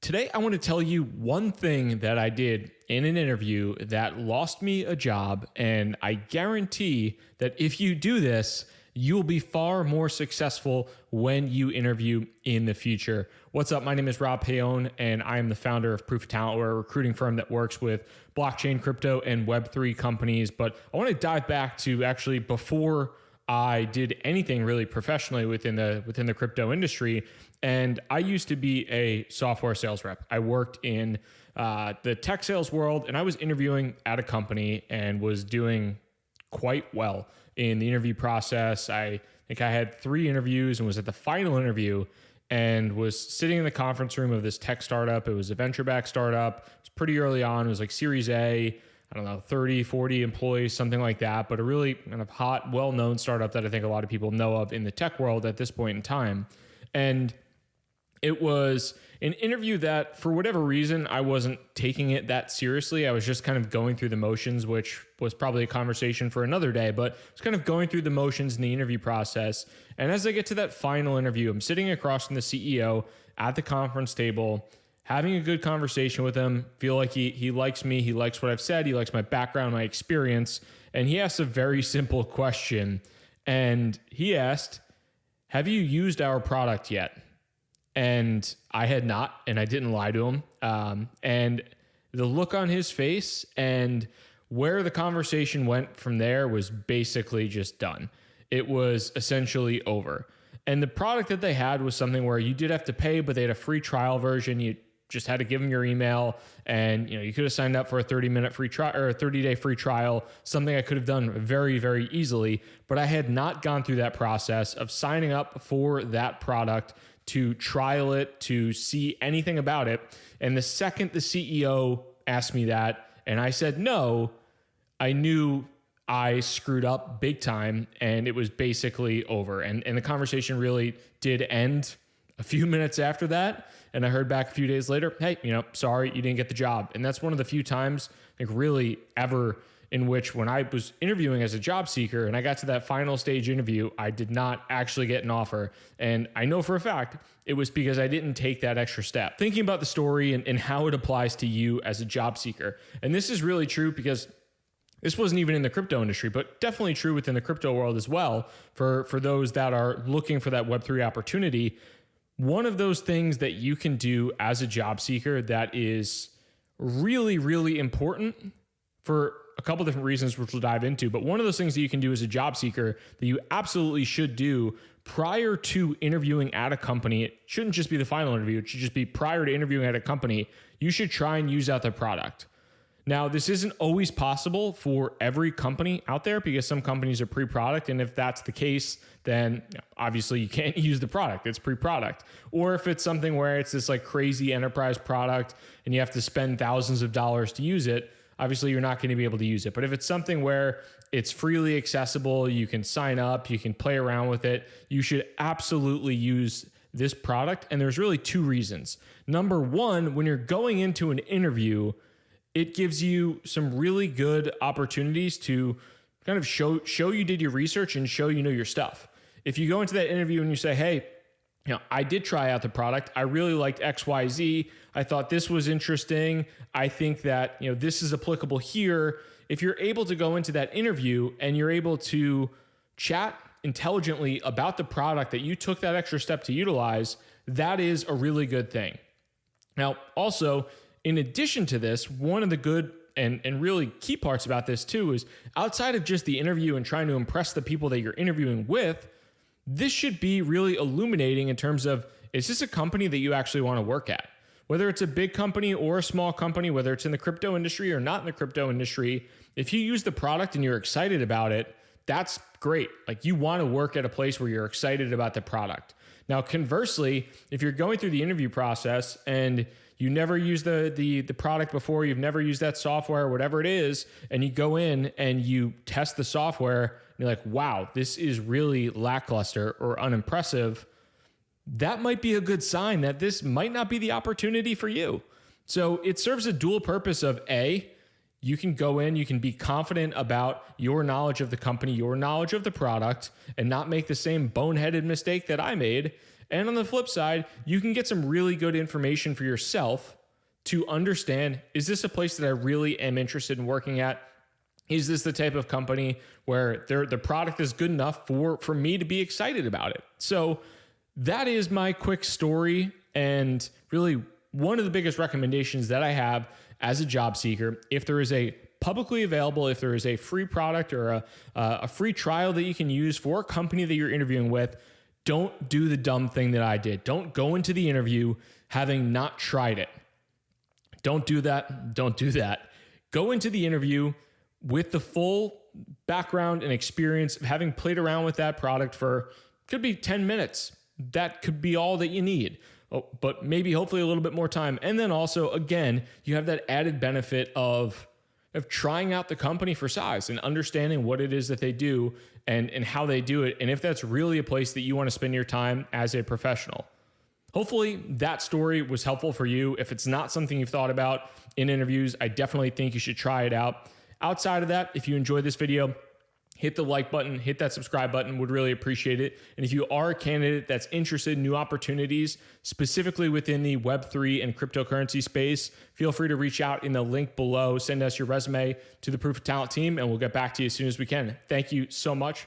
Today, I want to tell you one thing that I did in an interview that lost me a job. And I guarantee that if you do this, you'll be far more successful when you interview in the future. What's up? My name is Rob Paone, and I am the founder of Proof of Talent. We're a recruiting firm that works with blockchain, crypto, and Web3 companies. But I want to dive back to actually before I did anything really professionally within the crypto industry. And I used to be a software sales rep. I worked in the tech sales world, and I was interviewing at a company and was doing quite well in the interview process. I think I had 3 interviews and was at the final interview and was sitting in the conference room of this tech startup. It was a venture-backed startup. It was pretty early on. It was like Series A. I don't know, 30, 40 employees, something like that, but a really kind of hot, well-known startup that I think a lot of people know of in the tech world at this point in time. And it was an interview that, for whatever reason, I wasn't taking it that seriously. I was just kind of going through the motions, which was probably a conversation for another day, but I was kind of going through the motions in the interview process. And as I get to that final interview, I'm sitting across from the CEO at the conference table, having a good conversation with him, feel like he likes me, he likes what I've said, he likes my background, my experience, and he asked a very simple question. And he asked, "Have you used our product yet?" And I had not, and I didn't lie to him. And the look on his face and where the conversation went from there was basically just done. It was essentially over. And the product that they had was something where you did have to pay, but they had a free trial version. You just had to give them your email, and you could have signed up for a 30-minute free trial or a 30-day free trial, something I could have done very, very easily. But I had not gone through that process of signing up for that product to trial it, to see anything about it. And the second the CEO asked me that and I said no, I knew I screwed up big time, and it was basically over. And the conversation really did end a few minutes after that. And I heard back a few days later, "Hey, sorry, you didn't get the job." And that's one of the few times, I think, really ever in which, when I was interviewing as a job seeker and I got to that final stage interview, I did not actually get an offer. And I know for a fact it was because I didn't take that extra step. Thinking about the story and how it applies to you as a job seeker. And this is really true because this wasn't even in the crypto industry, but definitely true within the crypto world as well for those that are looking for that Web3 opportunity. One of those things that you can do as a job seeker that is really, really important for a couple different reasons, which we'll dive into. But one of those things that you can do as a job seeker that you absolutely should do prior to interviewing at a company, it shouldn't just be the final interview, it should just be prior to interviewing at a company, you should try and use out their product. Now, this isn't always possible for every company out there because some companies are pre-product. And if that's the case, then obviously you can't use the product. It's pre-product. Or if it's something where it's this like crazy enterprise product and you have to spend thousands of dollars to use it, obviously you're not going to be able to use it. But if it's something where it's freely accessible, you can sign up, you can play around with it, you should absolutely use this product. And there's really 2 reasons. Number one, when you're going into an interview, it gives you some really good opportunities to kind of show you did your research and show you know your stuff. If you go into that interview and you say, "Hey, I did try out the product. I really liked XYZ. I thought this was interesting. I think that, this is applicable here." If you're able to go into that interview and you're able to chat intelligently about the product that you took that extra step to utilize, that is a really good thing. Now, also, in addition to this, one of the good and really key parts about this too is outside of just the interview and trying to impress the people that you're interviewing with, this should be really illuminating in terms of, is this a company that you actually want to work at? Whether it's a big company or a small company, whether it's in the crypto industry or not in the crypto industry, if you use the product and you're excited about it, that's great. Like, you want to work at a place where you're excited about the product. Now, conversely, if you're going through the interview process and you never used the product before, you've never used that software, whatever it is, and you go in and you test the software, and you're like, "Wow, this is really lackluster or unimpressive," that might be a good sign that this might not be the opportunity for you. So it serves a dual purpose of A, you can go in, you can be confident about your knowledge of the company, your knowledge of the product, and not make the same boneheaded mistake that I made. And on the flip side, you can get some really good information for yourself to understand, is this a place that I really am interested in working at? Is this the type of company where the product is good enough for me to be excited about it? So that is my quick story, and really one of the biggest recommendations that I have as a job seeker. If there is a publicly available, if there is a free product or a free trial that you can use for a company that you're interviewing with, don't do the dumb thing that I did. Don't go into the interview having not tried it. Don't do that. Don't do that. Go into the interview with the full background and experience of having played around with that product for, could be 10 minutes. That could be all that you need. But maybe hopefully a little bit more time. And then also, again, you have that added benefit of trying out the company for size and understanding what it is that they do and how they do it. And if that's really a place that you want to spend your time as a professional. Hopefully that story was helpful for you. If it's not something you've thought about in interviews, I definitely think you should try it out. Outside of that, if you enjoyed this video, hit the like button, hit that subscribe button, would really appreciate it. And if you are a candidate that's interested in new opportunities, specifically within the Web3 and cryptocurrency space, feel free to reach out in the link below. Send us your resume to the Proof of Talent team, and we'll get back to you as soon as we can. Thank you so much.